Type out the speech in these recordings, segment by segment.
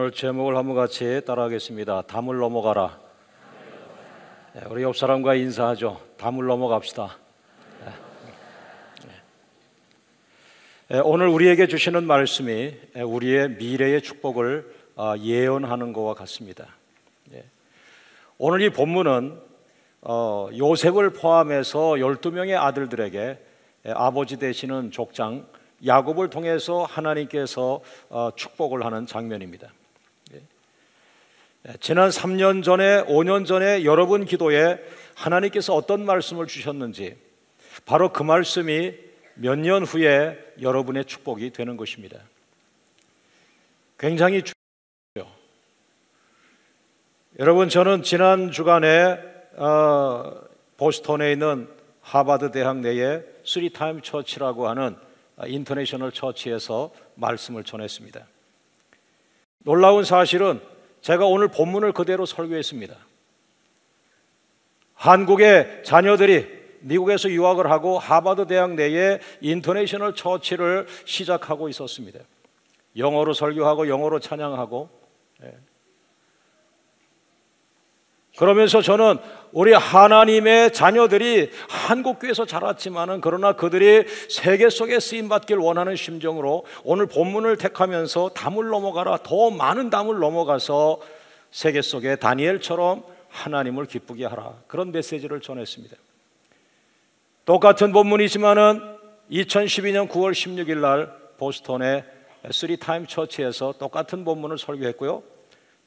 오늘 제목을 한번 같이 따라하겠습니다. 담을 넘어가라. 우리 옆 사람과 인사하죠. 담을 넘어갑시다. 오늘 우리에게 주시는 말씀이 우리의 미래의 축복을 예언하는 것과 같습니다. 오늘 이 본문은 요셉을 포함해서 12명의 아들들에게 아버지 되시는 족장 야곱을 통해서 하나님께서 축복을 하는 장면입니다. 지난 3년 전에 5년 전에 여러분 기도에 하나님께서 어떤 말씀을 주셨는지 바로 그 말씀이 몇 년 후에 여러분의 축복이 되는 것입니다. 굉장히 중요해요. 여러분, 저는 지난 주간에 보스턴에 있는 하버드 대학 내에 쓰리타임 처치라고 하는 인터내셔널 처치에서 말씀을 전했습니다. 놀라운 사실은 제가 오늘 본문을 그대로 설교했습니다. 한국의 자녀들이 미국에서 유학을 하고 하버드 대학 내에 인터내셔널 처치를 시작하고 있었습니다. 영어로 설교하고 영어로 찬양하고, 그러면서 저는 우리 하나님의 자녀들이 한국 교회에서 자랐지만은 그러나 그들이 세계 속에 쓰임받길 원하는 심정으로 오늘 본문을 택하면서 담을 넘어가라, 더 많은 담을 넘어가서 세계 속에 다니엘처럼 하나님을 기쁘게 하라, 그런 메시지를 전했습니다. 똑같은 본문이지만은 2012년 9월 16일 날 보스턴의 쓰리타임 처치에서 똑같은 본문을 설교했고요.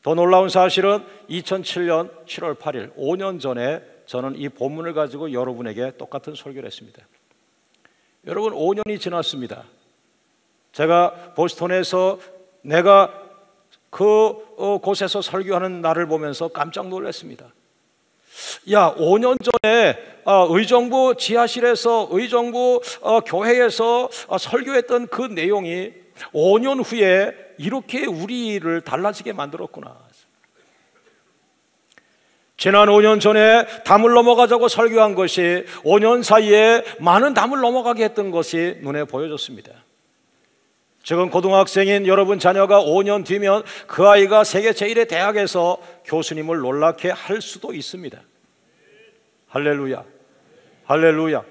더 놀라운 사실은 2007년 7월 8일 5년 전에 저는 이 본문을 가지고 여러분에게 똑같은 설교를 했습니다. 여러분, 5년이 지났습니다. 제가 보스턴에서 내가 곳에서 설교하는 날을 보면서 깜짝 놀랐습니다. 야, 5년 전에 의정부 지하실에서 의정부 교회에서 설교했던 그 내용이 5년 후에 이렇게 우리를 달라지게 만들었구나. 지난 5년 전에 담을 넘어가자고 설교한 것이 5년 사이에 많은 담을 넘어가게 했던 것이 눈에 보여졌습니다. 지금 고등학생인 여러분 자녀가 5년 뒤면 그 아이가 세계 제1의 대학에서 교수님을 놀랍게 할 수도 있습니다. 할렐루야, 할렐루야.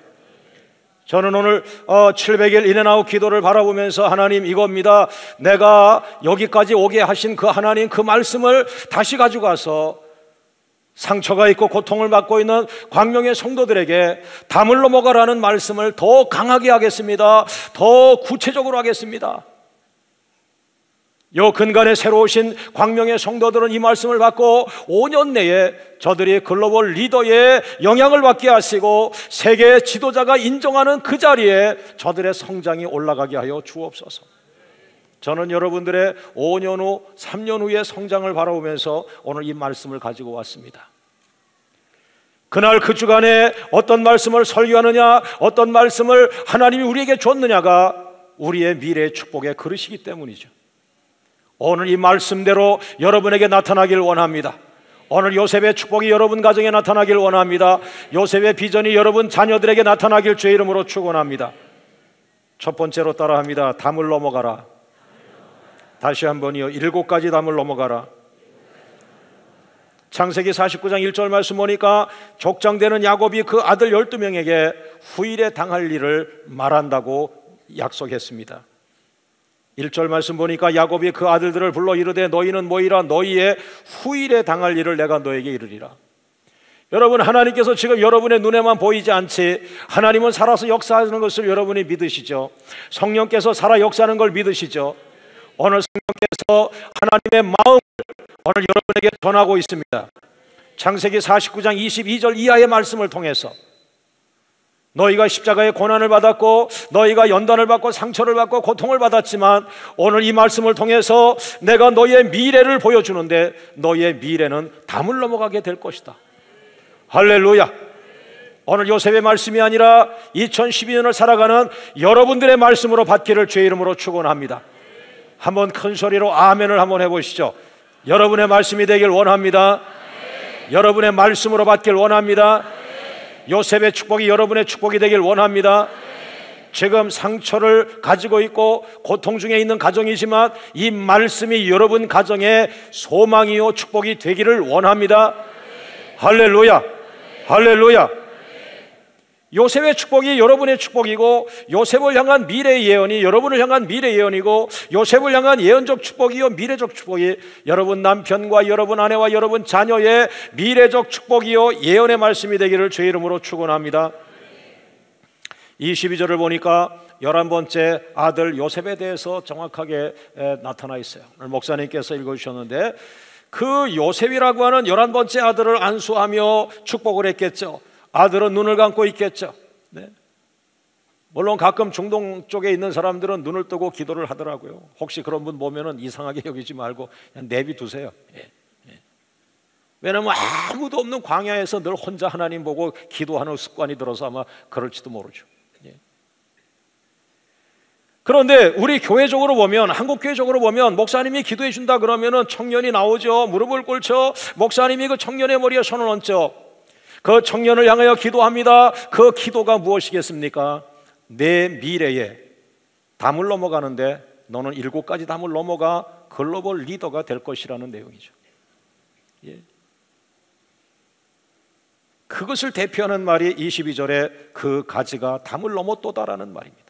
저는 오늘 700일 인앤아웃 기도를 바라보면서 하나님, 이겁니다. 내가 여기까지 오게 하신 그 하나님 그 말씀을 다시 가지고 가서 상처가 있고 고통을 받고 있는 광명의 성도들에게 담을 넘어가라는 말씀을 더 강하게 하겠습니다. 더 구체적으로 하겠습니다. 요 근간에 새로 오신 광명의 성도들은 이 말씀을 받고 5년 내에 저들이 글로벌 리더의 영향을 받게 하시고 세계 지도자가 인정하는 그 자리에 저들의 성장이 올라가게 하여 주옵소서. 저는 여러분들의 5년 후, 3년 후의 성장을 바라보면서 오늘 이 말씀을 가지고 왔습니다. 그날 그 주간에 어떤 말씀을 설교하느냐, 어떤 말씀을 하나님이 우리에게 줬느냐가 우리의 미래의 축복의 그릇이기 때문이죠. 오늘 이 말씀대로 여러분에게 나타나길 원합니다. 오늘 요셉의 축복이 여러분 가정에 나타나길 원합니다. 요셉의 비전이 여러분 자녀들에게 나타나길 주의 이름으로 축원합니다. 첫 번째로 따라합니다. 담을 넘어가라. 다시 한번요. 7가지 담을 넘어가라. 창세기 49장 1절 말씀 보니까 족장되는 야곱이 그 아들 12명에게 후일에 당할 일을 말한다고 약속했습니다. 1절 말씀 보니까 야곱이 그 아들들을 불러 이르되 너희는 모이라, 너희의 후일에 당할 일을 내가 너에게 이르리라. 여러분, 하나님께서 지금 여러분의 눈에만 보이지 않지 하나님은 살아서 역사하는 것을 여러분이 믿으시죠? 성령께서 살아 역사하는 걸 믿으시죠? 오늘 성령께서 하나님의 마음을 오늘 여러분에게 전하고 있습니다. 창세기 49장 22절 이하의 말씀을 통해서 너희가 십자가의 고난을 받았고 너희가 연단을 받고 상처를 받고 고통을 받았지만 오늘 이 말씀을 통해서 내가 너희의 미래를 보여주는데 너희의 미래는 담을 넘어가게 될 것이다. 할렐루야. 오늘 요셉의 말씀이 아니라 2012년을 살아가는 여러분들의 말씀으로 받기를 주의 이름으로 축원합니다. 한번 큰 소리로 아멘을 한번 해보시죠. 여러분의 말씀이 되길 원합니다. 여러분의 말씀으로 받길 원합니다. 요셉의 축복이 여러분의 축복이 되길 원합니다. 지금 상처를 가지고 있고 고통 중에 있는 가정이지만 이 말씀이 여러분 가정에 소망이요 축복이 되기를 원합니다. 할렐루야, 할렐루야. 요셉의 축복이 여러분의 축복이고, 요셉을 향한 미래의 예언이 여러분을 향한 미래의 예언이고, 요셉을 향한 예언적 축복이요 미래적 축복이 여러분 남편과 여러분 아내와 여러분 자녀의 미래적 축복이요 예언의 말씀이 되기를 주의 이름으로 축원합니다. 22절을 보니까 11번째 아들 요셉에 대해서 정확하게 나타나 있어요. 오늘 목사님께서 읽어주셨는데, 그 요셉이라고 하는 11번째 아들을 안수하며 축복을 했겠죠. 아들은 눈을 감고 있겠죠. 네. 물론 가끔 중동 쪽에 있는 사람들은 눈을 뜨고 기도를 하더라고요. 혹시 그런 분 보면은 이상하게 여기지 말고 그냥 내비두세요. 왜냐하면 아무도 없는 광야에서 늘 혼자 하나님 보고 기도하는 습관이 들어서 아마 그럴지도 모르죠. 그런데 우리 교회적으로 보면, 한국 교회적으로 보면 목사님이 기도해 준다 그러면은 청년이 나오죠. 무릎을 꿇죠. 목사님이 그 청년의 머리에 손을 얹죠. 그 청년을 향하여 기도합니다. 그 기도가 무엇이겠습니까? 내 미래에 담을 넘어가는데 너는 7가지 담을 넘어가 글로벌 리더가 될 것이라는 내용이죠. 그것을 대표하는 말이 22절에 그 가지가 담을 넘었도다라는 말입니다.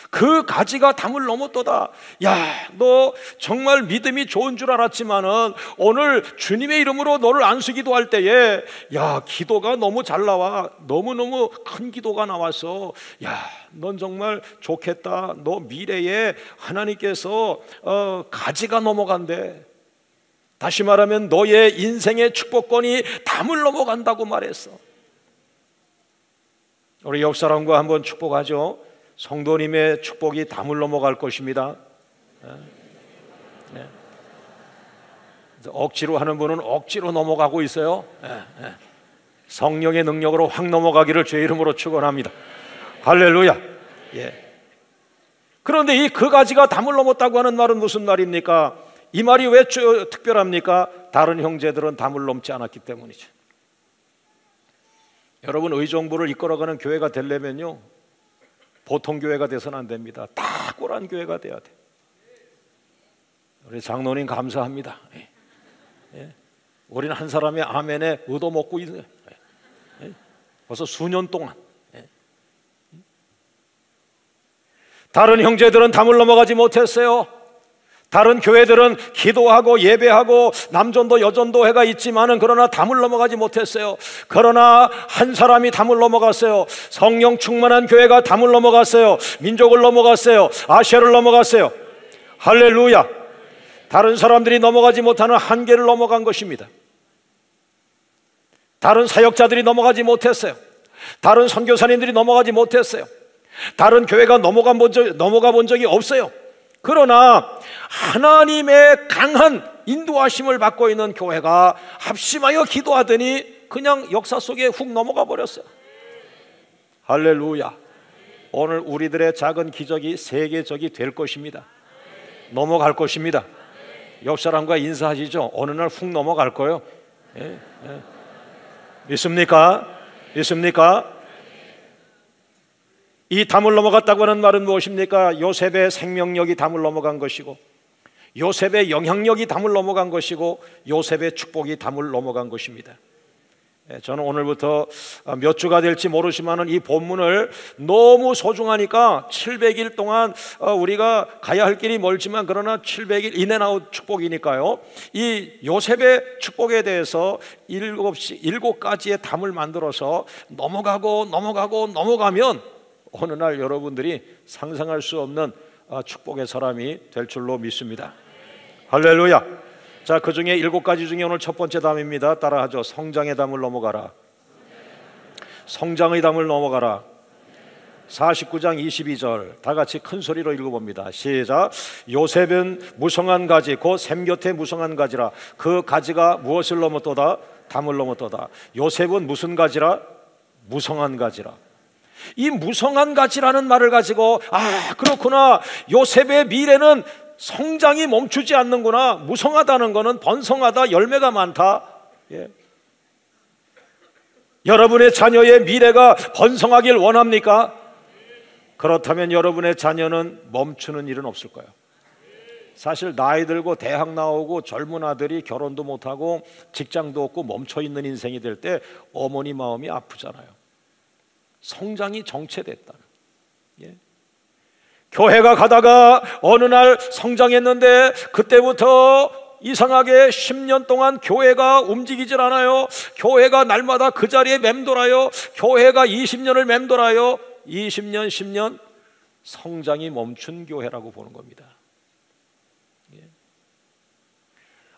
그 가지가 담을 넘었도다. 야, 너 정말 믿음이 좋은 줄 알았지만은 오늘 주님의 이름으로 너를 안수기도 할 때에 야, 기도가 너무 잘 나와. 너무너무 큰 기도가 나와서 야, 넌 정말 좋겠다. 너 미래에 하나님께서 가지가 넘어간대. 다시 말하면 너의 인생의 축복권이 담을 넘어간다고 말했어. 우리 옆 사람과 한번 축복하죠. 성도님의 축복이 담을 넘어갈 것입니다. 억지로 하는 분은 억지로 넘어가고 있어요. 성령의 능력으로 확 넘어가기를 주의 이름으로 축원합니다. 할렐루야. 그런데 이 그 가지가 담을 넘었다고 하는 말은 무슨 말입니까? 이 말이 왜 특별합니까? 다른 형제들은 담을 넘지 않았기 때문이죠. 여러분, 의정부를 이끌어가는 교회가 되려면요, 보통 교회가 돼서는 안 됩니다. 탁월한 교회가 돼야 돼. 우리 장로님 감사합니다. 우리는 한 사람의 아멘에 얻어먹고 있어요. 벌써 수년 동안. 다른 형제들은 담을 넘어가지 못했어요. 다른 교회들은 기도하고 예배하고 남전도 여전도 회가 있지만은 그러나 담을 넘어가지 못했어요. 그러나 한 사람이 담을 넘어갔어요. 성령 충만한 교회가 담을 넘어갔어요. 민족을 넘어갔어요. 아시아를 넘어갔어요. 할렐루야. 다른 사람들이 넘어가지 못하는 한계를 넘어간 것입니다. 다른 사역자들이 넘어가지 못했어요. 다른 선교사님들이 넘어가지 못했어요. 다른 교회가 넘어가 본 적이 없어요. 그러나 하나님의 강한 인도하심을 받고 있는 교회가 합심하여 기도하더니 그냥 역사 속에 훅 넘어가 버렸어요. 할렐루야. 오늘 우리들의 작은 기적이 세계적이 될 것입니다. 넘어갈 것입니다. 옆 사람과 인사하시죠. 어느 날 훅 넘어갈 거예요. 믿습니까? 믿습니까? 이 담을 넘어갔다고 하는 말은 무엇입니까? 요셉의 생명력이 담을 넘어간 것이고, 요셉의 영향력이 담을 넘어간 것이고, 요셉의 축복이 담을 넘어간 것입니다. 저는 오늘부터 몇 주가 될지 모르지만 이 본문을 너무 소중하니까 700일 동안 우리가 가야 할 길이 멀지만 그러나 700일 인앤아웃 축복이니까요, 이 요셉의 축복에 대해서 7가지의 담을 만들어서 넘어가면 어느 날 여러분들이 상상할 수 없는 축복의 사람이 될 줄로 믿습니다. 할렐루야. 자, 그 중에 7가지 중에 오늘 첫 번째 담입니다. 따라하죠. 성장의 담을 넘어가라. 성장의 담을 넘어가라. 49장 22절 다 같이 큰 소리로 읽어봅니다. 시작. 요셉은 무성한 가지 곧 샘 곁에 무성한 가지라. 그 가지가 무엇을 넘었도다? 담을 넘었도다. 요셉은 무슨 가지라? 무성한 가지라. 이 무성한 가지라는 말을 가지고 그렇구나, 요셉의 미래는 성장이 멈추지 않는구나. 무성하다는 것은 번성하다, 열매가 많다. 여러분의 자녀의 미래가 번성하길 원합니까? 그렇다면 여러분의 자녀는 멈추는 일은 없을까요? 사실 나이 들고 대학 나오고 젊은 아들이 결혼도 못하고 직장도 없고 멈춰있는 인생이 될 때 어머니 마음이 아프잖아요. 성장이 정체됐다. 예? 교회가 가다가 어느 날 성장했는데 그때부터 이상하게 10년 동안 교회가 움직이질 않아요. 교회가 날마다 그 자리에 맴돌아요. 교회가 20년을 맴돌아요. 20년, 10년 성장이 멈춘 교회라고 보는 겁니다. 예.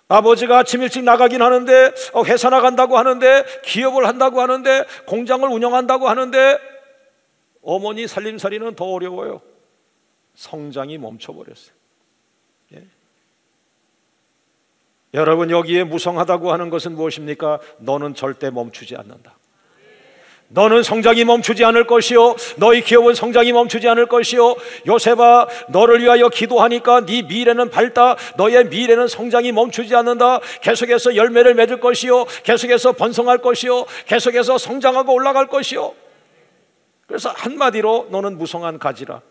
아버지가 아침 일찍 나가긴 하는데, 회사 나간다고 하는데, 기업을 한다고 하는데, 공장을 운영한다고 하는데, 어머니 살림살이는 더 어려워요. 성장이 멈춰버렸어요. 예. 여러분, 여기에 무성하다고 하는 것은 무엇입니까? 너는 절대 멈추지 않는다. 너는 성장이 멈추지 않을 것이요, 너희 기업은 성장이 멈추지 않을 것이요. 요셉아, 너를 위하여 기도하니까 네 미래는 밝다. 너의 미래는 성장이 멈추지 않는다. 계속해서 열매를 맺을 것이요, 계속해서 번성할 것이요, 계속해서 성장하고 올라갈 것이요. 그래서 한마디로 너는 무성한 가지라.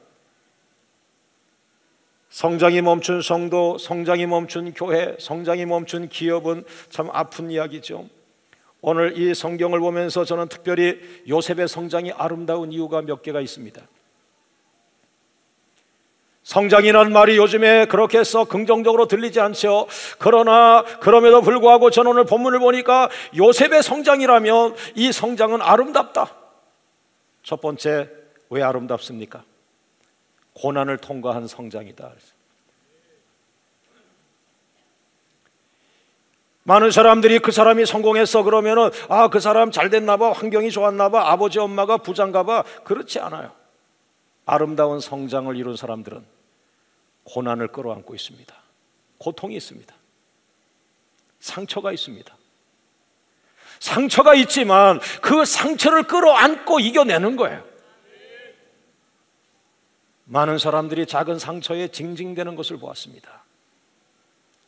성장이 멈춘 성도, 성장이 멈춘 교회, 성장이 멈춘 기업은 참 아픈 이야기죠. 오늘 이 성경을 보면서 저는 특별히 요셉의 성장이 아름다운 이유가 몇 개가 있습니다. 성장이라는 말이 요즘에 그렇게 썩 긍정적으로 들리지 않죠. 그러나 그럼에도 불구하고 저는 오늘 본문을 보니까 요셉의 성장이라면 이 성장은 아름답다. 첫 번째, 왜 아름답습니까? 고난을 통과한 성장이다. 많은 사람들이 그 사람이 성공했어 그러면은 그 사람 잘 됐나 봐, 환경이 좋았나 봐, 아버지 엄마가 부자인가 봐. 그렇지 않아요. 아름다운 성장을 이룬 사람들은 고난을 끌어안고 있습니다. 고통이 있습니다. 상처가 있습니다. 상처가 있지만 그 상처를 끌어안고 이겨내는 거예요. 많은 사람들이 작은 상처에 징징대는 것을 보았습니다.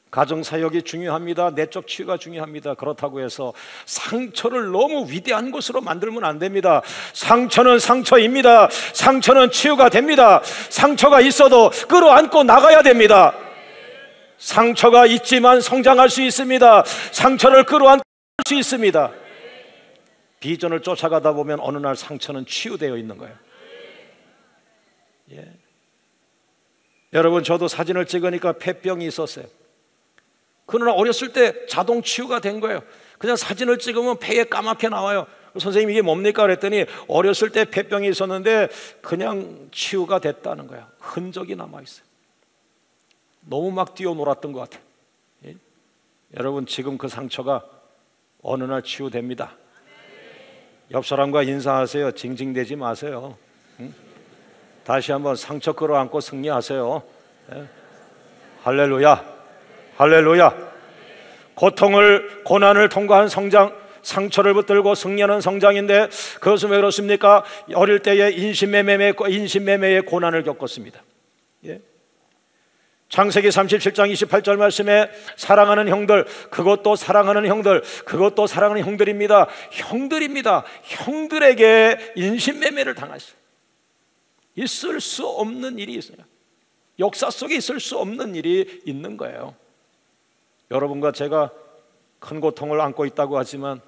가정사역이 중요합니다. 내적 치유가 중요합니다. 그렇다고 해서 상처를 너무 위대한 것으로 만들면 안 됩니다. 상처는 상처입니다. 상처는 치유가 됩니다. 상처가 있어도 끌어안고 나가야 됩니다. 상처가 있지만 성장할 수 있습니다. 상처를 끌어안고 수 있습니다. 비전을 쫓아가다 보면 어느 날 상처는 치유되어 있는 거예요. 예. 여러분, 저도 사진을 찍으니까 폐병이 있었어요. 그러나 어렸을 때 자동 치유가 된 거예요. 그냥 사진을 찍으면 폐에 까맣게 나와요. 선생님, 이게 뭡니까? 그랬더니 어렸을 때 폐병이 있었는데 그냥 치유가 됐다는 거예요. 흔적이 남아있어요. 너무 막 뛰어놀았던 것 같아요. 예? 여러분, 지금 그 상처가 어느 날 치유됩니다. 옆 사람과 인사하세요. 징징대지 마세요. 응? 다시 한번 상처 끌어안고 승리하세요. 예? 할렐루야, 할렐루야. 고난을 통과한 성장, 상처를 붙들고 승리하는 성장인데 그것은 왜 그렇습니까? 어릴 때에 인신매매의 고난을 겪었습니다. 예? 창세기 37장 28절 말씀에 사랑하는 형들, 그것도 사랑하는 형들, 그것도 사랑하는 형들입니다. 형들입니다. 형들에게 인신매매를 당했어요. 있을 수 없는 일이 있어요. 역사 속에 있을 수 없는 일이 있는 거예요. 여러분과 제가 큰 고통을 안고 있다고 하지만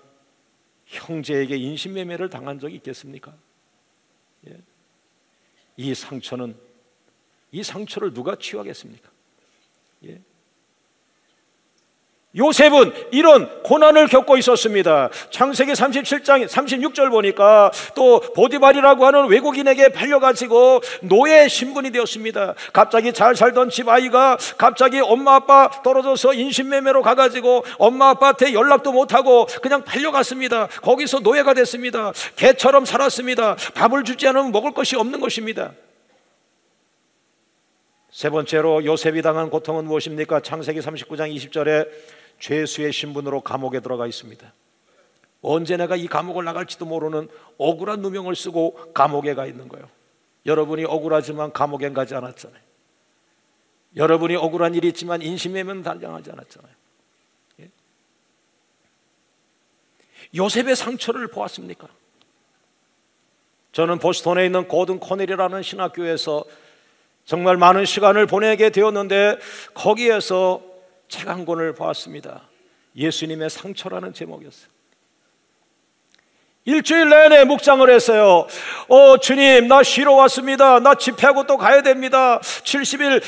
형제에게 인신매매를 당한 적이 있겠습니까? 예. 이 상처를 누가 치유하겠습니까? 예. 요셉은 이런 고난을 겪고 있었습니다. 창세기 37장 36절 보니까 또 보디발이라고 하는 외국인에게 팔려가지고 노예 신분이 되었습니다. 갑자기 잘 살던 집 아이가 갑자기 엄마 아빠 떨어져서 인신매매로 가가지고 엄마 아빠한테 연락도 못하고 그냥 팔려갔습니다. 거기서 노예가 됐습니다. 개처럼 살았습니다. 밥을 주지 않으면 먹을 것이 없는 것입니다. 세 번째로 요셉이 당한 고통은 무엇입니까? 창세기 39장 20절에 죄수의 신분으로 감옥에 들어가 있습니다. 언제 내가 이 감옥을 나갈지도 모르는 억울한 누명을 쓰고 감옥에 가 있는 거예요. 여러분이 억울하지만 감옥에 가지 않았잖아요. 여러분이 억울한 일이 있지만 인신매매는 당하지 않았잖아요. 예? 요셉의 상처를 보았습니까? 저는 보스턴에 있는 고든 코넬이라는 신학교에서 정말 많은 시간을 보내게 되었는데 거기에서 책 한 권을 보았습니다. 예수님의 상처라는 제목이었어요. 일주일 내내 묵상을 했어요. 주님, 나 쉬러 왔습니다. 나 집회하고 또 가야 됩니다. 70일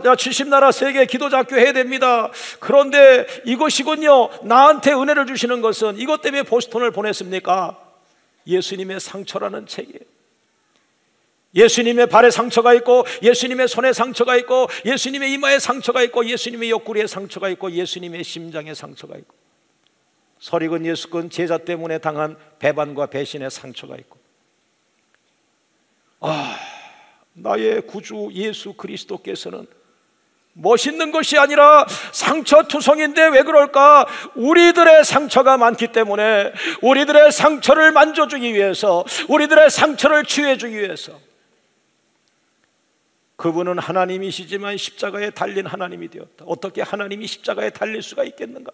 70나라 세계 기도자학교 해야 됩니다. 그런데 이것이군요, 나한테 은혜를 주시는 것은 이것 때문에 보스턴을 보냈습니까? 예수님의 상처라는 책이에요. 예수님의 발에 상처가 있고, 예수님의 손에 상처가 있고, 예수님의 이마에 상처가 있고, 예수님의 옆구리에 상처가 있고, 예수님의 심장에 상처가 있고, 설익은 예수군 제자 때문에 당한 배반과 배신의 상처가 있고, 나의 구주 예수 그리스도께서는 멋있는 것이 아니라 상처투성인데 왜 그럴까? 우리들의 상처가 많기 때문에, 우리들의 상처를 만져주기 위해서, 우리들의 상처를 치유해주기 위해서 그분은 하나님이시지만 십자가에 달린 하나님이 되었다. 어떻게 하나님이 십자가에 달릴 수가 있겠는가?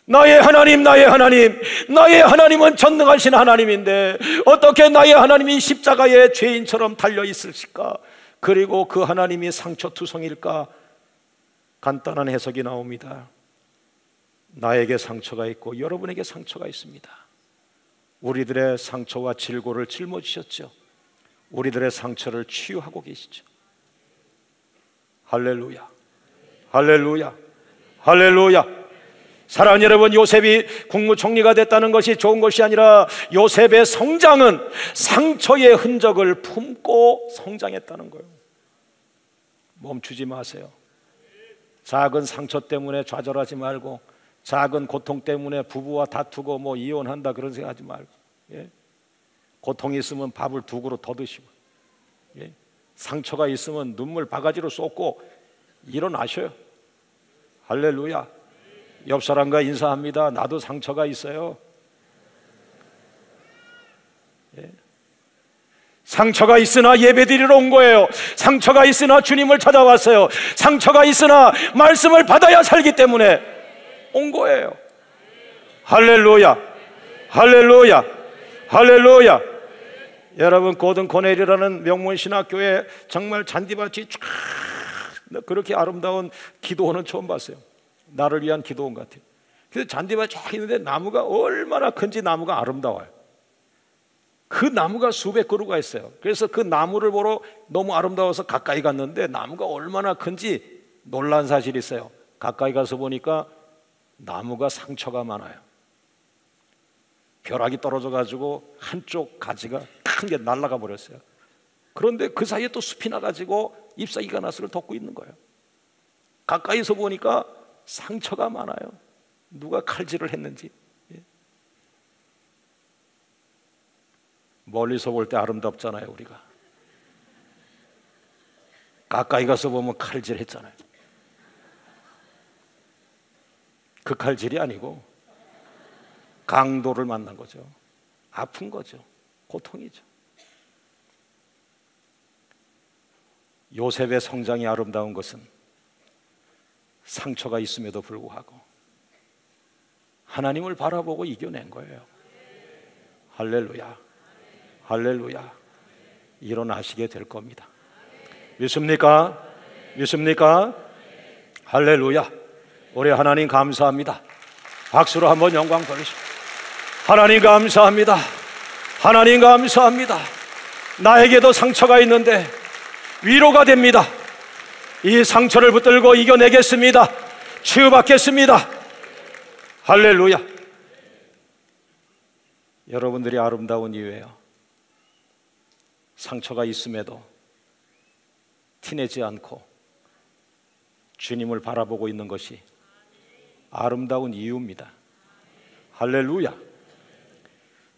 나의 하나님, 나의 하나님, 나의 하나님은 전능하신 하나님인데 어떻게 나의 하나님이 십자가에 죄인처럼 달려 있을까? 그리고 그 하나님이 상처투성일까? 간단한 해석이 나옵니다. 나에게 상처가 있고 여러분에게 상처가 있습니다. 우리들의 상처와 질고를 짊어지셨죠. 우리들의 상처를 치유하고 계시죠. 할렐루야, 할렐루야, 할렐루야. 사랑하는 여러분, 요셉이 국무총리가 됐다는 것이 좋은 것이 아니라 요셉의 성장은 상처의 흔적을 품고 성장했다는 거예요. 멈추지 마세요. 작은 상처 때문에 좌절하지 말고, 작은 고통 때문에 부부와 다투고 이혼한다 그런 생각하지 말고, 고통이 있으면 밥을 2그릇 더 드시고, 상처가 있으면 눈물 바가지로 쏟고 일어나셔요. 할렐루야. 옆 사람과 인사합니다. 나도 상처가 있어요. 상처가 있으나 예배드리러 온 거예요. 상처가 있으나 주님을 찾아왔어요. 상처가 있으나 말씀을 받아야 살기 때문에 온 거예요. 할렐루야, 할렐루야, 할렐루야. 여러분, 고든 코넬이라는 명문 신학교에 정말 잔디밭이 쫙 그렇게 아름다운 기도원은 처음 봤어요. 나를 위한 기도원 같아요. 그래서 잔디밭이 쫙 있는데 나무가 얼마나 큰지, 나무가 아름다워요. 그 나무가 수백 그루가 있어요. 그래서 그 나무를 보러 너무 아름다워서 가까이 갔는데 나무가 얼마나 큰지 놀란 사실이 있어요. 가까이 가서 보니까 나무가 상처가 많아요. 벼락이 떨어져 가지고 한쪽 가지가 큰 게 날아가 버렸어요. 그런데 그 사이에 또 숲이 나가지고 잎사귀가 나스를 덮고 있는 거예요. 가까이서 보니까 상처가 많아요. 누가 칼질을 했는지. 멀리서 볼 때 아름답잖아요. 우리가 가까이 가서 보면 칼질했잖아요. 그 칼질이 아니고 강도를 만난 거죠. 아픈 거죠. 고통이죠. 요셉의 성장이 아름다운 것은 상처가 있음에도 불구하고 하나님을 바라보고 이겨낸 거예요. 할렐루야, 할렐루야. 일어나시게 될 겁니다. 믿습니까? 믿습니까? 할렐루야. 우리 하나님 감사합니다. 박수로 한번 영광 돌리시죠. 하나님 감사합니다. 하나님 감사합니다. 나에게도 상처가 있는데 위로가 됩니다. 이 상처를 붙들고 이겨내겠습니다. 치유받겠습니다. 할렐루야. 여러분들이 아름다운 이유예요. 상처가 있음에도 티내지 않고 주님을 바라보고 있는 것이 아름다운 이유입니다. 할렐루야.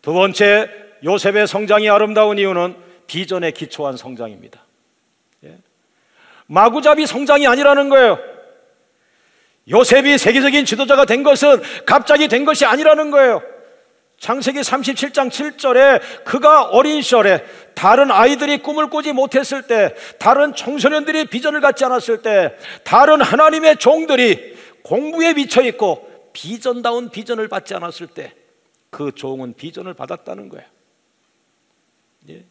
두 번째, 요셉의 성장이 아름다운 이유는 비전에 기초한 성장입니다. 마구잡이 성장이 아니라는 거예요. 요셉이 세계적인 지도자가 된 것은 갑자기 된 것이 아니라는 거예요. 창세기 37장 7절에 그가 어린 시절에 다른 아이들이 꿈을 꾸지 못했을 때, 다른 청소년들이 비전을 갖지 않았을 때, 다른 하나님의 종들이 공부에 미쳐 있고 비전다운 비전을 받지 않았을 때, 그 종은 비전을 받았다는 거예요. 예.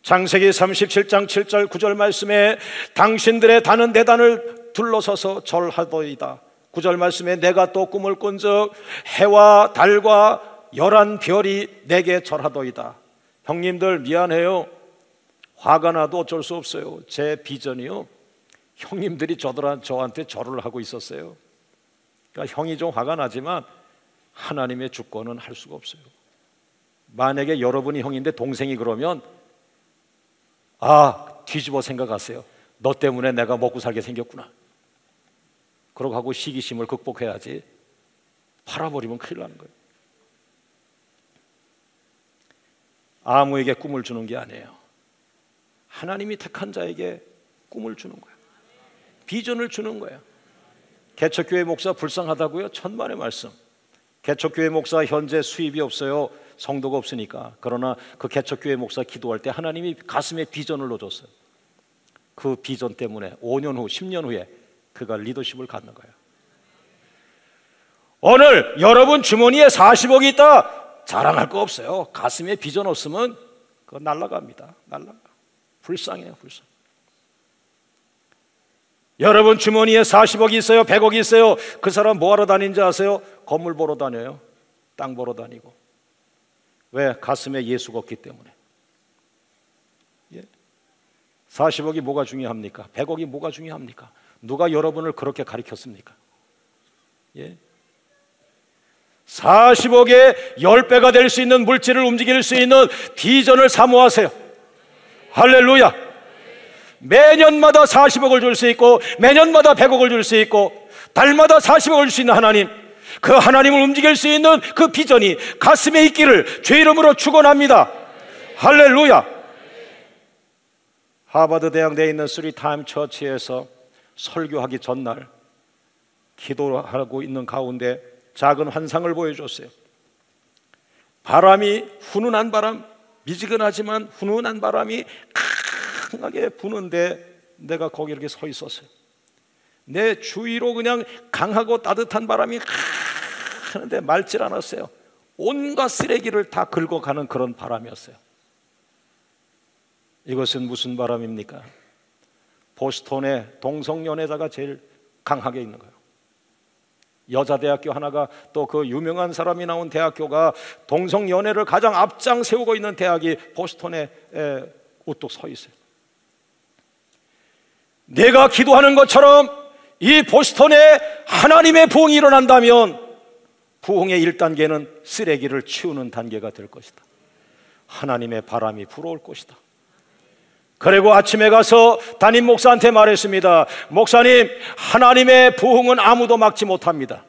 창세기 37장 7절 9절 말씀에 당신들의 다는 대단을 둘러서서 절하더이다. 9절 말씀에 내가 또 꿈을 꾼즉 해와 달과 열한 별이 내게 절하더이다. 형님들 미안해요. 화가 나도 어쩔 수 없어요. 제 비전이요, 형님들이 저한테 절을 하고 있었어요. 그러니까 형이 좀 화가 나지만 하나님의 주권은 할 수가 없어요. 만약에 여러분이 형인데 동생이 그러면 뒤집어 생각하세요. 너 때문에 내가 먹고 살게 생겼구나. 그러고 하고 시기심을 극복해야지. 팔아버리면 큰일 나는 거예요. 아무에게 꿈을 주는 게 아니에요. 하나님이 택한 자에게 꿈을 주는 거예요. 비전을 주는 거예요. 개척교회 목사 불쌍하다고요? 천만의 말씀. 개척교회 목사 현재 수입이 없어요. 성도가 없으니까. 그러나 그 개척교회 목사 기도할 때 하나님이 가슴에 비전을 넣어줬어요. 그 비전 때문에 5년 후 10년 후에 그가 리더십을 갖는 거예요. 오늘 여러분 주머니에 40억이 있다, 자랑할 거 없어요. 가슴에 비전 없으면 그거 날아갑니다. 날아가. 불쌍해요. 불쌍. 여러분 주머니에 40억이 있어요, 100억이 있어요. 그 사람 뭐하러 다니는지 아세요? 건물 보러 다녀요. 땅 보러 다니고. 왜? 가슴에 예수가 없기 때문에. 40억이 뭐가 중요합니까? 100억이 뭐가 중요합니까? 누가 여러분을 그렇게 가르쳤습니까? 40억의 10배가 될 수 있는 물질을 움직일 수 있는 비전을 사모하세요. 할렐루야. 매년마다 40억을 줄 수 있고 매년마다 100억을 줄 수 있고 달마다 40억을 줄 수 있는 하나님, 그 하나님을 움직일 수 있는 그 비전이 가슴에 있기를 주 이름으로 축원합니다. 할렐루야. 하버드 대학내에 있는 쓰리타임 처치에서 설교하기 전날 기도하고 있는 가운데 작은 환상을 보여줬어요. 바람이, 훈훈한 바람, 미지근하지만 훈훈한 바람이 강하게 부는데 내가 거기 이렇게 서 있었어요. 내 주위로 그냥 강하고 따뜻한 바람이 하는데 맑질 않았어요. 온갖 쓰레기를 다 긁어가는 그런 바람이었어요. 이것은 무슨 바람입니까? 보스턴의 동성연애자가 제일 강하게 있는 거예요. 여자대학교 하나가, 또 그 유명한 사람이 나온 대학교가 동성연애를 가장 앞장 세우고 있는 대학이 보스턴에 우뚝 서 있어요. 내가 기도하는 것처럼 이 보스턴에 하나님의 부흥이 일어난다면 부흥의 1단계는 쓰레기를 치우는 단계가 될 것이다. 하나님의 바람이 불어올 것이다. 그리고 아침에 가서 담임 목사한테 말했습니다. 목사님, 하나님의 부흥은 아무도 막지 못합니다.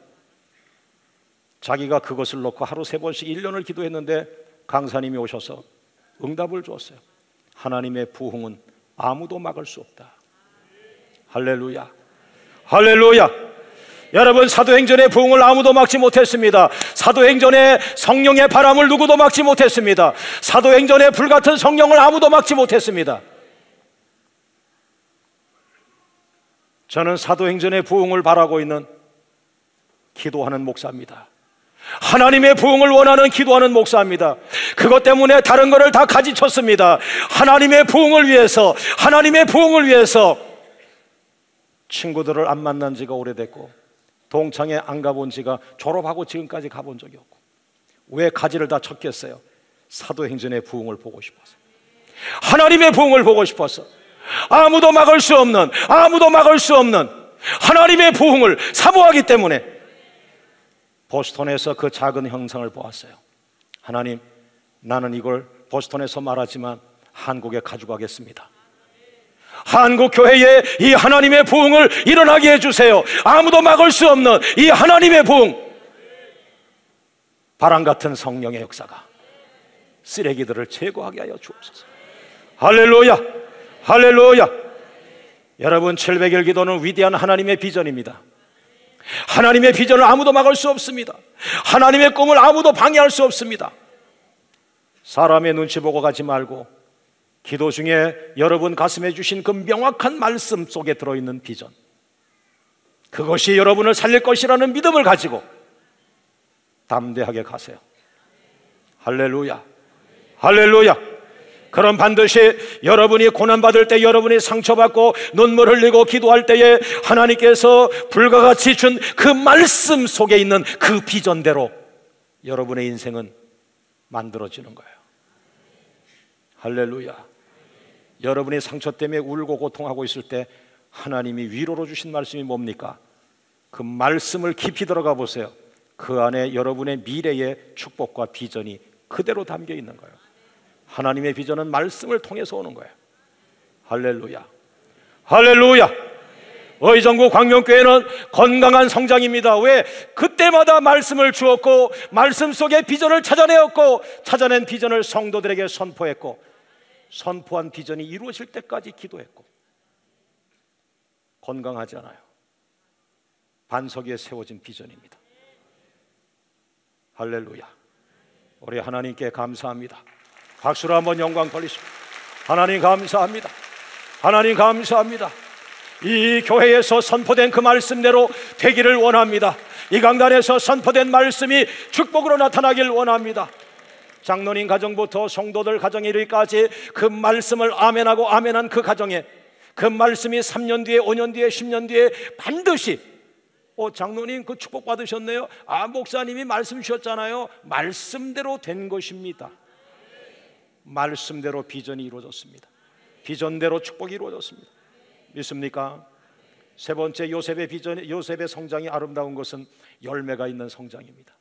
자기가 그것을 놓고 하루 3번씩 1년을 기도했는데 강사님이 오셔서 응답을 주었어요. 하나님의 부흥은 아무도 막을 수 없다. 할렐루야. 할렐루야. 여러분, 사도행전의 부흥을 아무도 막지 못했습니다. 사도행전의 성령의 바람을 누구도 막지 못했습니다. 사도행전의 불같은 성령을 아무도 막지 못했습니다. 저는 사도행전의 부흥을 바라고 있는 기도하는 목사입니다. 하나님의 부흥을 원하는 기도하는 목사입니다. 그것 때문에 다른 것을 다 가지쳤습니다. 하나님의 부흥을 위해서, 하나님의 부흥을 위해서. 친구들을 안 만난 지가 오래됐고 동창회 안 가본 지가 졸업하고 지금까지 가본 적이 없고. 왜 가지를 다 쳤겠어요? 사도행전의 부흥을 보고 싶어서, 하나님의 부흥을 보고 싶어서. 아무도 막을 수 없는, 아무도 막을 수 없는 하나님의 부흥을 사모하기 때문에 보스턴에서 그 작은 형상을 보았어요. 하나님, 나는 이걸 보스턴에서 말하지만 한국에 가져가겠습니다. 한국 교회에 이 하나님의 부흥을 일어나게 해주세요. 아무도 막을 수 없는 이 하나님의 부흥, 바람 같은 성령의 역사가 쓰레기들을 제거하게 하여 주옵소서. 할렐루야. 할렐루야. 여러분, 700일 기도는 위대한 하나님의 비전입니다. 하나님의 비전을 아무도 막을 수 없습니다. 하나님의 꿈을 아무도 방해할 수 없습니다. 사람의 눈치 보고 가지 말고 기도 중에 여러분 가슴에 주신 그 명확한 말씀 속에 들어있는 비전, 그것이 여러분을 살릴 것이라는 믿음을 가지고 담대하게 가세요. 할렐루야, 할렐루야. 그럼 반드시 여러분이 고난받을 때, 여러분이 상처받고 눈물 흘리고 기도할 때에 하나님께서 불과 같이 준 그 말씀 속에 있는 그 비전대로 여러분의 인생은 만들어지는 거예요. 할렐루야. 여러분이 상처 때문에 울고 고통하고 있을 때 하나님이 위로로 주신 말씀이 뭡니까? 그 말씀을 깊이 들어가 보세요. 그 안에 여러분의 미래의 축복과 비전이 그대로 담겨 있는 거예요. 하나님의 비전은 말씀을 통해서 오는 거예요. 할렐루야, 할렐루야. 의정부 광명교회는 건강한 성장입니다. 왜? 그때마다 말씀을 주었고 말씀 속에 비전을 찾아내었고 찾아낸 비전을 성도들에게 선포했고 선포한 비전이 이루어질 때까지 기도했고. 건강하지 않아요. 반석 위에 세워진 비전입니다. 할렐루야. 우리 하나님께 감사합니다. 박수로 한번 영광 돌리십시오. 하나님 감사합니다. 하나님 감사합니다. 이 교회에서 선포된 그 말씀대로 되기를 원합니다. 이 강단에서 선포된 말씀이 축복으로 나타나길 원합니다. 장로님 가정부터 성도들 가정에 이르기까지 그 말씀을 아멘하고 아멘한 그 가정에 그 말씀이 3년 뒤에 5년 뒤에 10년 뒤에 반드시 장로님 그 축복 받으셨네요. 목사님이 말씀 주셨잖아요. 말씀대로 된 것입니다. 말씀대로 비전이 이루어졌습니다. 비전대로 축복이 이루어졌습니다. 믿습니까? 세 번째, 요셉의 비전, 요셉의 성장이 아름다운 것은 열매가 있는 성장입니다.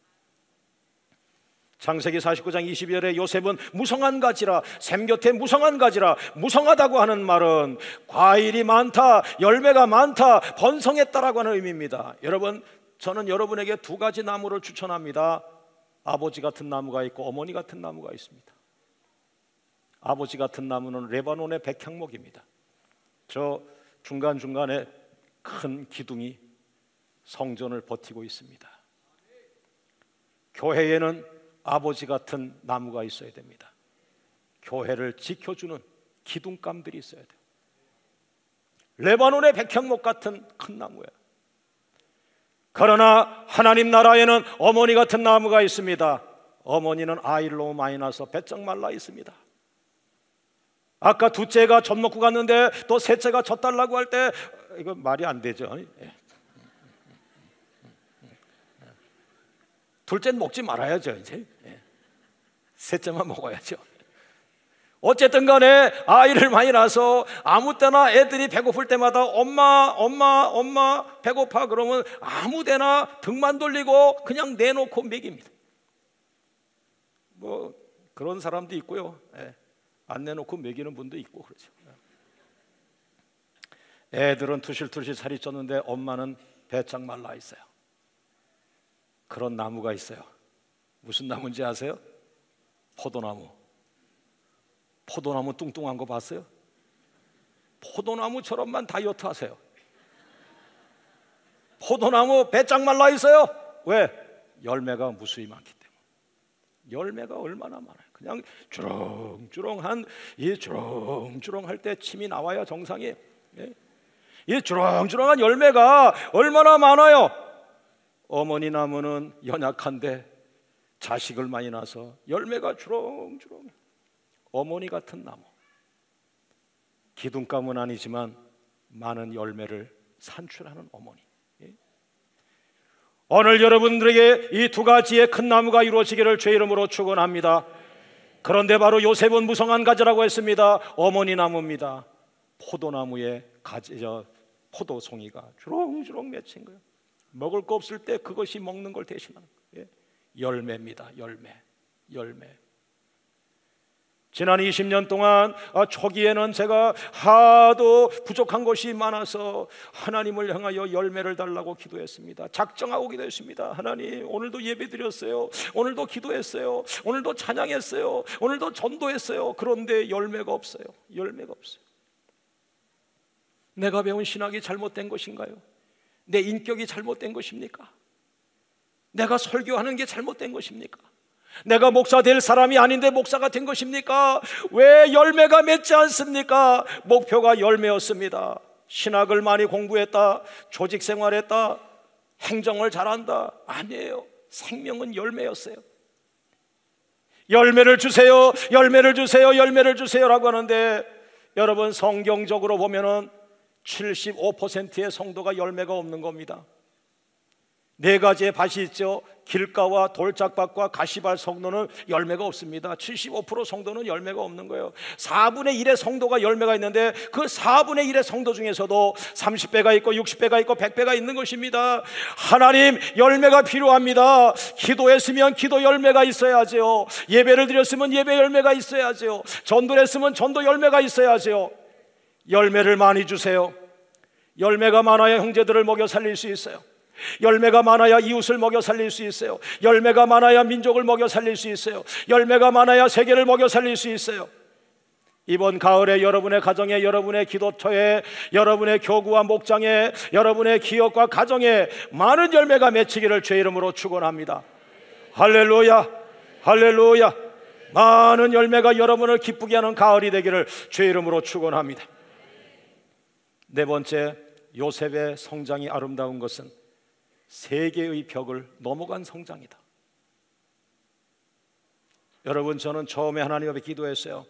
창세기 49장 22절에 요셉은 무성한 가지라, 샘 곁에 무성한 가지라. 무성하다고 하는 말은 과일이 많다, 열매가 많다, 번성했다라고 하는 의미입니다. 여러분, 저는 여러분에게 두 가지 나무를 추천합니다. 아버지 같은 나무가 있고 어머니 같은 나무가 있습니다. 아버지 같은 나무는 레바논의 백향목입니다. 저 중간중간에 큰 기둥이 성전을 버티고 있습니다. 교회에는 아버지 같은 나무가 있어야 됩니다. 교회를 지켜주는 기둥감들이 있어야 돼요. 레바논의 백향목 같은 큰 나무예요. 그러나 하나님 나라에는 어머니 같은 나무가 있습니다. 어머니는 아이를 너무 많이 낳아서 배쩍 말라 있습니다. 아까 둘째가 젖 먹고 갔는데 또 셋째가 젖 달라고 할 때 이거 말이 안 되죠. 둘째는 먹지 말아야죠. 이제 셋째만 먹어야죠. 어쨌든 간에 아이를 많이 낳아서 아무 때나 애들이 배고플 때마다 엄마 배고파 그러면 아무 데나 등만 돌리고 그냥 내놓고 먹입니다. 뭐 그런 사람도 있고요. 안 내놓고 먹이는 분도 있고 그렇죠. 애들은 투실투실 살이 쪘는데 엄마는 배짝 말라 있어요. 그런 나무가 있어요. 무슨 나무인지 아세요? 포도나무. 포도나무 뚱뚱한 거 봤어요? 포도나무처럼만 다이어트 하세요. 포도나무 배짝 말라 있어요. 왜? 열매가 무수히 많기 때문에. 열매가 얼마나 많아요. 그냥 주렁주렁한 이 주렁주렁할 때 침이 나와야 정상이에요. 이 주렁주렁한 열매가 얼마나 많아요. 어머니 나무는 연약한데 자식을 많이 낳아서 열매가 주렁주렁. 어머니 같은 나무. 기둥감은 아니지만 많은 열매를 산출하는 어머니. 오늘 여러분들에게 이 두 가지의 큰 나무가 이루어지기를 주의 이름으로 축원합니다. 그런데 바로 요셉은 무성한 가지라고 했습니다. 어머니 나무입니다. 포도나무의 가지, 포도송이가 주렁주렁 맺힌 거예요. 먹을 거 없을 때 그것이 먹는 걸 대신하는 거예요. 열매입니다. 열매. 지난 20년 동안 초기에는 제가 하도 부족한 것이 많아서 하나님을 향하여 열매를 달라고 기도했습니다. 작정하고 기도했습니다. 하나님, 오늘도 예배 드렸어요. 오늘도 기도했어요. 오늘도 찬양했어요. 오늘도 전도했어요. 그런데 열매가 없어요. 내가 배운 신학이 잘못된 것인가요? 내 인격이 잘못된 것입니까? 내가 설교하는 게 잘못된 것입니까? 내가 목사 될 사람이 아닌데 목사가 된 것입니까? 왜 열매가 맺지 않습니까? 목표가 열매였습니다. 신학을 많이 공부했다, 조직 생활했다, 행정을 잘한다. 아니에요. 생명은 열매였어요. 열매를 주세요, 열매를 주세요, 열매를 주세요라고 하는데, 여러분 성경적으로 보면은 75%의 성도가 열매가 없는 겁니다. 네 가지의 밭이 있죠. 길가와 돌짝밭과 가시밭 성도는 열매가 없습니다. 75% 성도는 열매가 없는 거예요. 4분의 1의 성도가 열매가 있는데, 그 4분의 1의 성도 중에서도 30배가 있고 60배가 있고 100배가 있는 것입니다. 하나님, 열매가 필요합니다. 기도했으면 기도 열매가 있어야죠. 예배를 드렸으면 예배 열매가 있어야죠. 전도를 했으면 전도 열매가 있어야죠. 열매를 많이 주세요. 열매가 많아야 형제들을 먹여 살릴 수 있어요. 열매가 많아야 이웃을 먹여 살릴 수 있어요. 열매가 많아야 민족을 먹여 살릴 수 있어요. 열매가 많아야 세계를 먹여 살릴 수 있어요. 이번 가을에 여러분의 가정에, 여러분의 기도처에, 여러분의 교구와 목장에, 여러분의 기업과 가정에 많은 열매가 맺히기를 주의 이름으로 축원합니다. 할렐루야, 할렐루야. 많은 열매가 여러분을 기쁘게 하는 가을이 되기를 주의 이름으로 축원합니다. 네 번째, 요셉의 성장이 아름다운 것은 세계의 벽을 넘어간 성장이다. 여러분, 저는 처음에 하나님 앞에 기도했어요.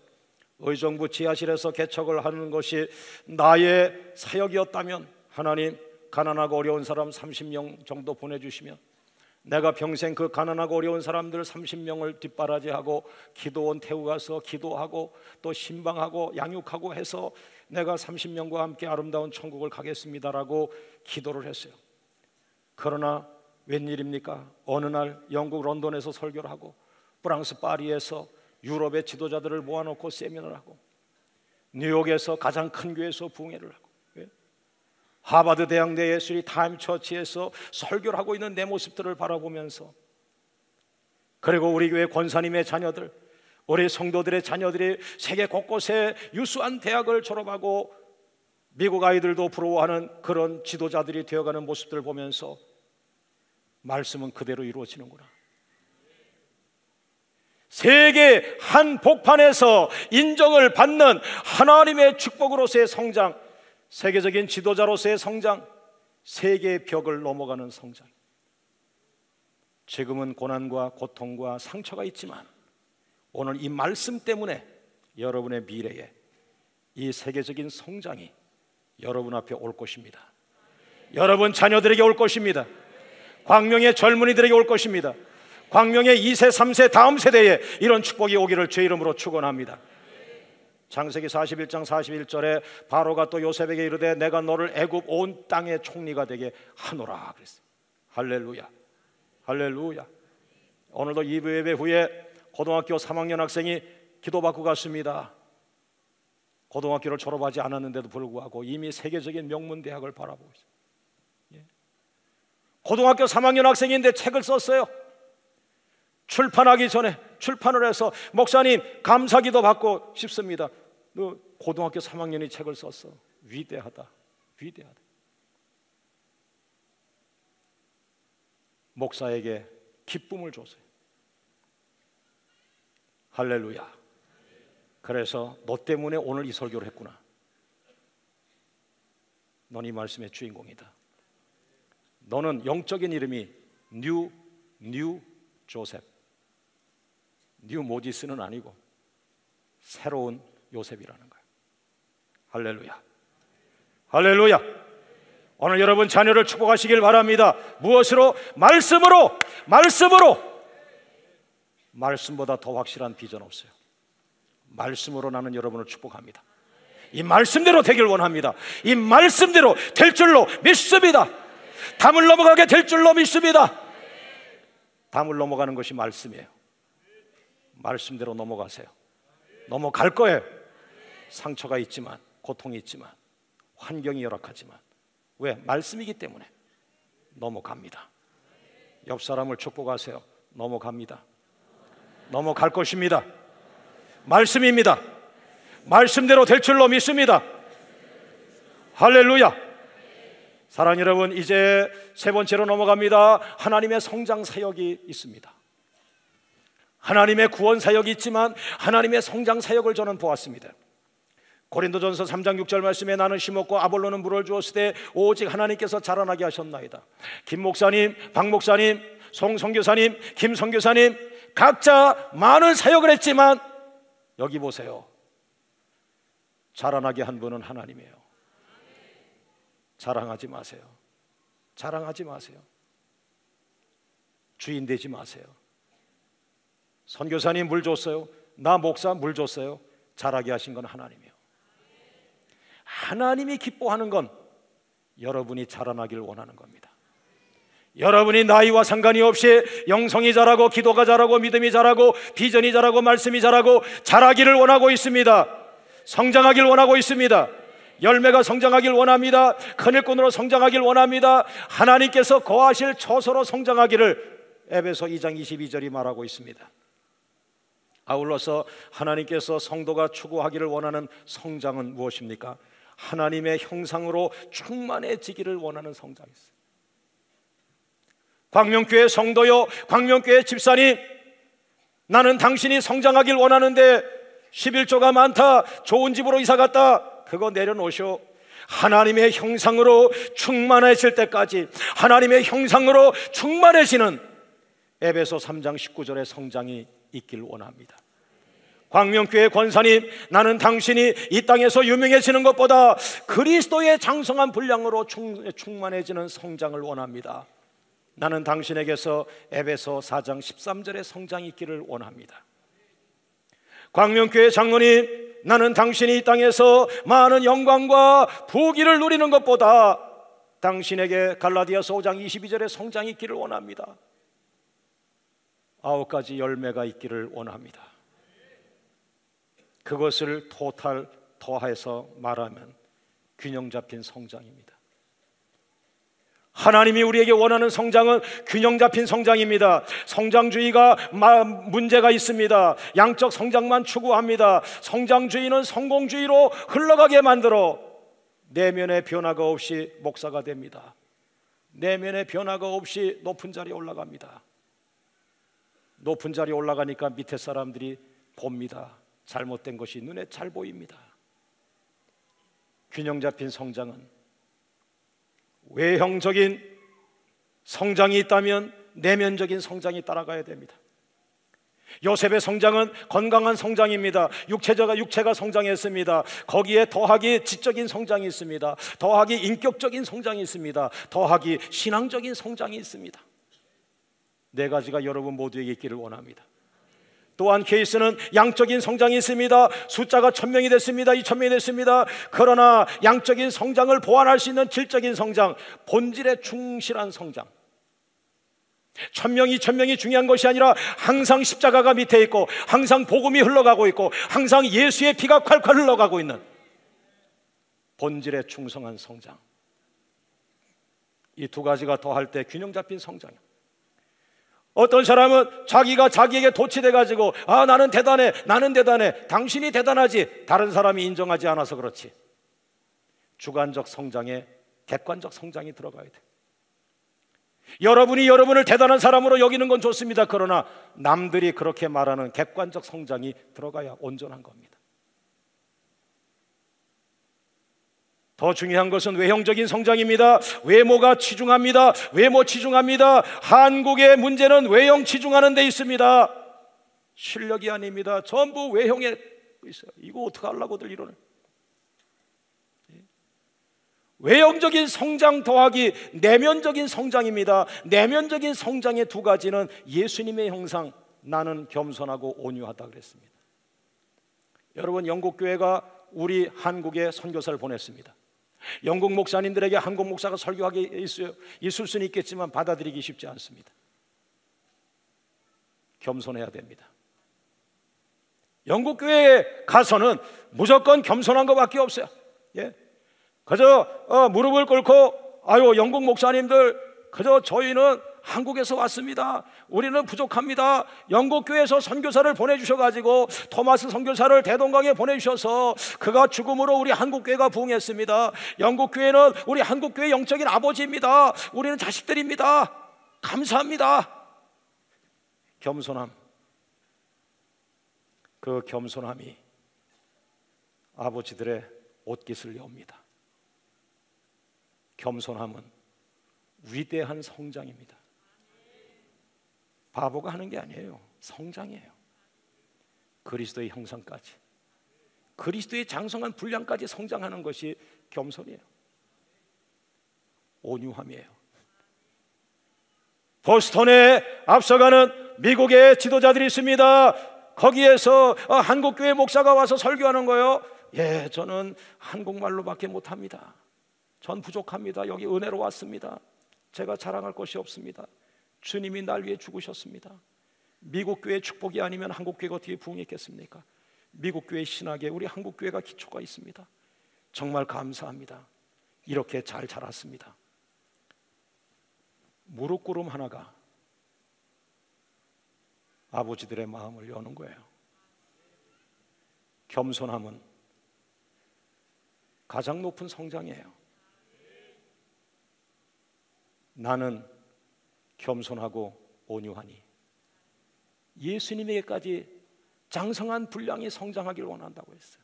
의정부 지하실에서 개척을 하는 것이 나의 사역이었다면, 하나님, 가난하고 어려운 사람 30명 정도 보내주시면 내가 평생 그 가난하고 어려운 사람들 30명을 뒷바라지하고 기도원 태우 가서 기도하고 또 신방하고 양육하고 해서 내가 30명과 함께 아름다운 천국을 가겠습니다라고 기도를 했어요. 그러나 웬일입니까? 어느 날 영국 런던에서 설교를 하고, 프랑스 파리에서 유럽의 지도자들을 모아놓고 세미나를 하고, 뉴욕에서 가장 큰 교회에서 부흥회를 하고, 하버드 대학 내 예수리 타임 처치에서 설교를 하고 있는 내 모습들을 바라보면서, 그리고 우리 교회 권사님의 자녀들, 우리 성도들의 자녀들이 세계 곳곳에 유수한 대학을 졸업하고 미국 아이들도 부러워하는 그런 지도자들이 되어가는 모습들을 보면서 말씀은 그대로 이루어지는구나. 세계 한 복판에서 인정을 받는 하나님의 축복으로서의 성장, 세계적인 지도자로서의 성장, 세계의 벽을 넘어가는 성장. 지금은 고난과 고통과 상처가 있지만 오늘 이 말씀 때문에 여러분의 미래에 이 세계적인 성장이 여러분 앞에 올 것입니다. 여러분 자녀들에게 올 것입니다. 광명의 젊은이들에게 올 것입니다. 광명의 2세, 3세 다음 세대에 이런 축복이 오기를 주의 이름으로 축원합니다. 창세기 41장 41절에 바로가 또 요셉에게 이르되 내가 너를 애굽 온 땅의 총리가 되게 하노라 그랬어요. 할렐루야, 할렐루야. 오늘도 2부 예배 후에 고등학교 3학년 학생이 기도받고 갔습니다. 고등학교를 졸업하지 않았는데도 불구하고 이미 세계적인 명문 대학을 바라보고 있어요. 고등학교 3학년 학생인데 책을 썼어요. 출판하기 전에 출판을 해서 목사님 감사기도 받고 싶습니다. 너 고등학교 3학년이 책을 썼어. 위대하다, 위대하다. 목사에게 기쁨을 줬어요. 할렐루야. 그래서 너 때문에 오늘 이 설교를 했구나. 넌 이 말씀의 주인공이다. 너는 영적인 이름이 뉴 조셉, 뉴 모지스는 아니고 새로운 요셉이라는 거예요. 할렐루야, 할렐루야. 오늘 여러분 자녀를 축복하시길 바랍니다. 무엇으로? 말씀으로. 말씀보다 더 확실한 비전 없어요. 말씀으로 나는 여러분을 축복합니다. 이 말씀대로 되길 원합니다. 이 말씀대로 될 줄로 믿습니다. 담을 넘어가게 될 줄로 믿습니다. 담을 넘어가는 것이 말씀이에요. 말씀대로 넘어가세요. 넘어갈 거예요. 상처가 있지만, 고통이 있지만, 환경이 열악하지만, 왜? 말씀이기 때문에 넘어갑니다. 옆 사람을 축복하세요. 넘어갑니다. 넘어갈 것입니다. 말씀입니다. 말씀대로 될 줄로 믿습니다. 할렐루야. 사랑하는 여러분, 이제 세 번째로 넘어갑니다. 하나님의 성장 사역이 있습니다. 하나님의 구원 사역이 있지만 하나님의 성장 사역을 저는 보았습니다. 고린도전서 3장 6절 말씀에 나는 심었고 아볼로는 물을 주었을 때 오직 하나님께서 자라나게 하셨나이다. 김 목사님, 박 목사님, 송 선교사님, 김 선교사님 각자 많은 사역을 했지만 여기 보세요. 자라나게 한 분은 하나님이에요. 자랑하지 마세요. 자랑하지 마세요. 주인 되지 마세요. 선교사님 물 줬어요. 나 목사 물 줬어요. 자라게 하신 건 하나님이에요. 하나님이 기뻐하는 건 여러분이 자라나길 원하는 겁니다. 여러분이 나이와 상관이 없이 영성이 자라고 기도가 자라고 믿음이 자라고 비전이 자라고 말씀이 자라고 자라기를 원하고 있습니다. 성장하길 원하고 있습니다. 열매가 성장하길 원합니다. 그늘꾼으로 성장하길 원합니다. 하나님께서 거하실 처소로 성장하기를 에베소 2장 22절이 말하고 있습니다. 아울러서 하나님께서 성도가 추구하기를 원하는 성장은 무엇입니까? 하나님의 형상으로 충만해지기를 원하는 성장이 있어요. 광명교회 성도요, 광명교회 집사님, 나는 당신이 성장하길 원하는데 11조가 많다, 좋은 집으로 이사 갔다, 그거 내려놓으시오. 하나님의 형상으로 충만해질 때까지 하나님의 형상으로 충만해지는 에베소 3장 19절의 성장이 있길 원합니다. 광명교회 권사님, 나는 당신이 이 땅에서 유명해지는 것보다 그리스도의 장성한 분량으로 충만해지는 성장을 원합니다. 나는 당신에게서 에베소 4장 13절의 성장이 있기를 원합니다. 광명교회 장로님, 나는 당신이 이 땅에서 많은 영광과 부귀를 누리는 것보다 당신에게 갈라디아서 5장 22절의 성장이 있기를 원합니다. 9가지 열매가 있기를 원합니다. 그것을 토탈 더해서 말하면 균형 잡힌 성장입니다. 하나님이 우리에게 원하는 성장은 균형 잡힌 성장입니다. 성장주의가 문제가 있습니다. 양적 성장만 추구합니다. 성장주의는 성공주의로 흘러가게 만들어 내면의 변화가 없이 목사가 됩니다. 내면의 변화가 없이 높은 자리에 올라갑니다. 높은 자리에 올라가니까 밑에 사람들이 봅니다. 잘못된 것이 눈에 잘 보입니다. 균형 잡힌 성장은 외형적인 성장이 있다면 내면적인 성장이 따라가야 됩니다. 요셉의 성장은 건강한 성장입니다. 육체가 성장했습니다. 거기에 더하기 지적인 성장이 있습니다. 더하기 인격적인 성장이 있습니다. 더하기 신앙적인 성장이 있습니다. 네 가지가 여러분 모두에게 있기를 원합니다. 또한 케이스는 양적인 성장이 있습니다. 숫자가 1000명이 됐습니다. 2000명이 됐습니다. 그러나 양적인 성장을 보완할 수 있는 질적인 성장, 본질에 충실한 성장. 1000명, 2000명이 중요한 것이 아니라 항상 십자가가 밑에 있고 항상 복음이 흘러가고 있고 항상 예수의 피가 콸콸 흘러가고 있는 본질에 충성한 성장. 이 두 가지가 더할 때 균형 잡힌 성장이에요. 어떤 사람은 자기가 자기에게 도취돼 가지고 나는 대단해, 나는 대단해. 당신이 대단하지 다른 사람이 인정하지 않아서 그렇지. 주관적 성장에 객관적 성장이 들어가야 돼. 여러분이 여러분을 대단한 사람으로 여기는 건 좋습니다. 그러나 남들이 그렇게 말하는 객관적 성장이 들어가야 온전한 겁니다. 더 중요한 것은 외형적인 성장입니다. 외모가 치중합니다. 외모 치중합니다. 한국의 문제는 외형 치중하는 데 있습니다. 실력이 아닙니다. 전부 외형에 있어요. 이거 어떻게 하려고들 이러네. 외형적인 성장 더하기 내면적인 성장입니다. 내면적인 성장의 두 가지는 예수님의 형상, 나는 겸손하고 온유하다 그랬습니다. 여러분, 영국교회가 우리 한국에 선교사를 보냈습니다. 영국 목사님들에게 한국 목사가 설교하게 있을 수는 있겠지만 받아들이기 쉽지 않습니다. 겸손해야 됩니다. 영국 교회에 가서는 무조건 겸손한 것밖에 없어요. 예. 그저 무릎을 꿇고 영국 목사님들 그저 저희는 한국에서 왔습니다. 우리는 부족합니다. 영국 교회에서 선교사를 보내주셔가지고 토마스 선교사를 대동강에 보내주셔서 그가 죽음으로 우리 한국 교회가 부흥했습니다. 영국 교회는 우리 한국 교회 영적인 아버지입니다. 우리는 자식들입니다. 감사합니다. 겸손함, 그 겸손함이 아버지들의 옷깃을 여옵니다. 겸손함은 위대한 성장입니다. 바보가 하는 게 아니에요. 성장이에요. 그리스도의 형상까지, 그리스도의 장성한 분량까지 성장하는 것이 겸손이에요. 온유함이에요. 보스턴에 앞서가는 미국의 지도자들이 있습니다. 거기에서 한국교회 목사가 와서 설교하는 거예요. 예, 저는 한국말로밖에 못합니다. 전 부족합니다. 여기 은혜로 왔습니다. 제가 자랑할 것이 없습니다. 주님이 날 위해 죽으셨습니다. 미국 교회 축복이 아니면 한국 교회가 어떻게 부흥했겠습니까? 미국 교회 신학에 우리 한국 교회가 기초가 있습니다. 정말 감사합니다. 이렇게 잘 자랐습니다. 무릎 꿇음 하나가 아버지들의 마음을 여는 거예요. 겸손함은 가장 높은 성장이에요. 나는 겸손하고 온유하니 예수님에게까지 장성한 분량이 성장하기를 원한다고 했어요.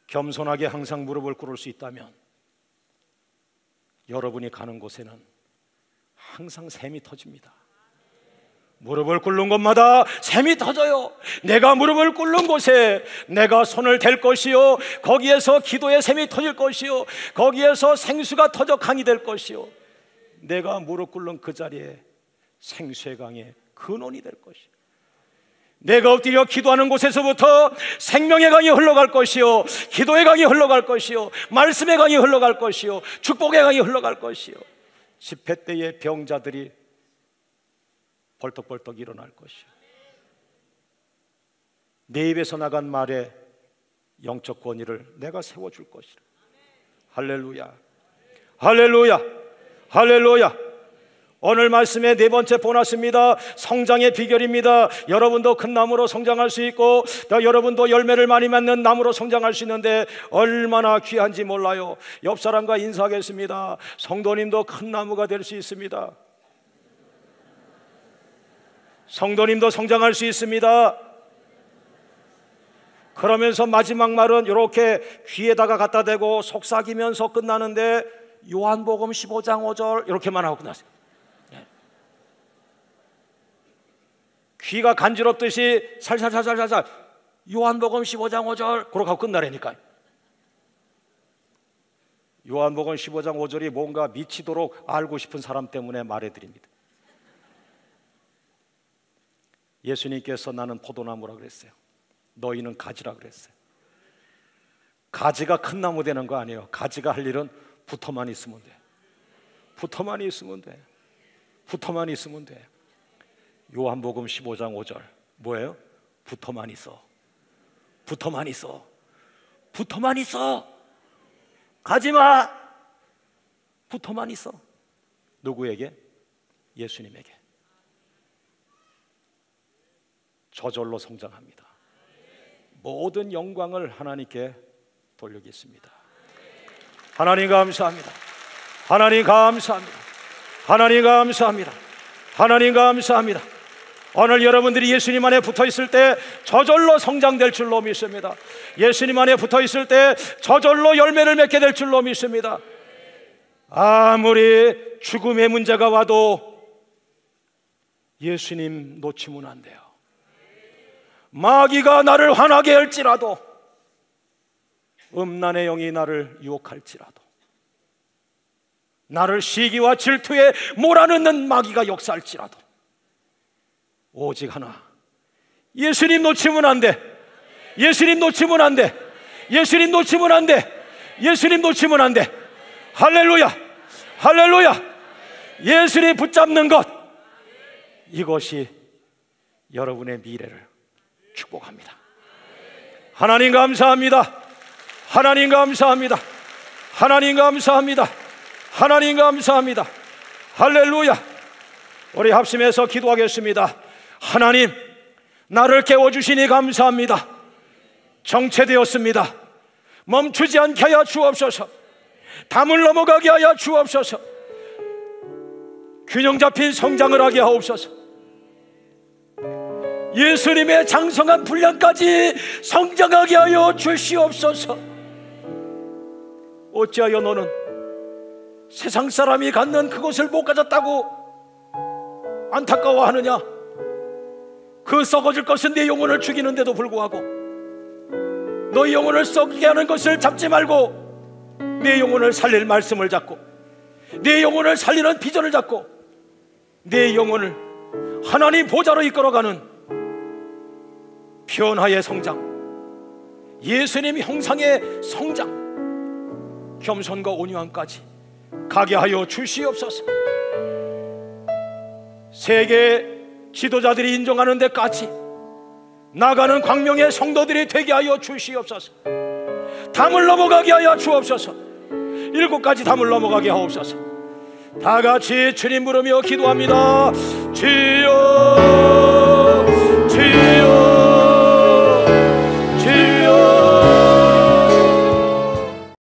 겸손하게 항상 무릎을 꿇을 수 있다면 여러분이 가는 곳에는 항상 샘이 터집니다. 무릎을 꿇는 곳마다 샘이 터져요. 내가 무릎을 꿇는 곳에 내가 손을 댈 것이요, 거기에서 기도의 샘이 터질 것이요, 거기에서 생수가 터져 강이 될 것이요, 내가 무릎 꿇는 그 자리에 생수의 강의 근원이 될 것이요, 내가 엎드려 기도하는 곳에서부터 생명의 강이 흘러갈 것이요, 기도의 강이 흘러갈 것이요, 말씀의 강이 흘러갈 것이요, 축복의 강이 흘러갈 것이요, 집회 때의 병자들이 벌떡벌떡 일어날 것이요, 내 입에서 나간 말에 영적 권위를 내가 세워줄 것이라. 할렐루야, 할렐루야, 할렐루야. 오늘 말씀의 네 번째 보너스입니다. 성장의 비결입니다. 여러분도 큰 나무로 성장할 수 있고, 여러분도 열매를 많이 맺는 나무로 성장할 수 있는데 얼마나 귀한지 몰라요. 옆 사람과 인사하겠습니다. 성도님도 큰 나무가 될 수 있습니다. 성도님도 성장할 수 있습니다. 그러면서 마지막 말은 이렇게 귀에다가 갖다 대고 속삭이면서 끝나는데 요한복음 15장 5절 이렇게만 하고 끝났어요. 귀가 간지럽듯이 살살살살살살 요한복음 15장 5절 그렇게 하고 끝나라니까요. 요한복음 15장 5절이 뭔가 미치도록 알고 싶은 사람 때문에 말해드립니다. 예수님께서 나는 포도나무라 그랬어요. 너희는 가지라 그랬어요. 가지가 큰 나무 되는 거 아니에요. 가지가 할 일은 붙어만 있으면 돼. 붙어만 있으면 돼. 붙어만 있으면 돼. 요한복음 15장 5절 뭐예요? 붙어만 있어. 붙어만 있어. 붙어만 있어. 가지마. 붙어만 있어. 누구에게? 예수님에게. 저절로 성장합니다. 모든 영광을 하나님께 돌리겠습니다. 하나님 감사합니다. 하나님 감사합니다. 하나님 감사합니다. 하나님 감사합니다. 오늘 여러분들이 예수님 안에 붙어 있을 때 저절로 성장될 줄로 믿습니다. 예수님 안에 붙어 있을 때 저절로 열매를 맺게 될 줄로 믿습니다. 아무리 죽음의 문제가 와도 예수님 놓치면 안 돼요. 마귀가 나를 화나게 할지라도, 음란의 영이 나를 유혹할지라도, 나를 시기와 질투에 몰아넣는 마귀가 역사할지라도 오직 하나, 예수님 놓치면 안 돼. 예수님 놓치면 안 돼. 예수님 놓치면 안 돼. 예수님 놓치면 안 돼. 할렐루야, 할렐루야. 예수님 붙잡는 것, 이것이 여러분의 미래를 축복합니다. 하나님 감사합니다. 하나님 감사합니다. 하나님 감사합니다. 하나님 감사합니다. 할렐루야. 우리 합심해서 기도하겠습니다. 하나님, 나를 깨워주시니 감사합니다. 정체되었습니다. 멈추지 않게 하여 주옵소서. 담을 넘어가게 하여 주옵소서. 균형 잡힌 성장을 하게 하옵소서. 예수님의 장성한 분량까지 성장하게 하여 주시옵소서. 어찌하여 너는 세상 사람이 갖는 그것을 못 가졌다고 안타까워하느냐? 그 썩어질 것은 내 영혼을 죽이는데도 불구하고 너희 영혼을 썩게 하는 것을 잡지 말고 내 영혼을 살릴 말씀을 잡고 내 영혼을 살리는 비전을 잡고 내 영혼을 하나님 보좌로 이끌어가는 변화의 성장, 예수님 형상의 성장, 겸손과 온유함까지 가게 하여 주시옵소서. 세계 지도자들이 인정하는 데까지 나가는 광명의 성도들이 되게 하여 주시옵소서. 담을 넘어가게 하여 주옵소서. 7가지 담을 넘어가게 하옵소서. 다 같이 주님 부르며 기도합니다. 주여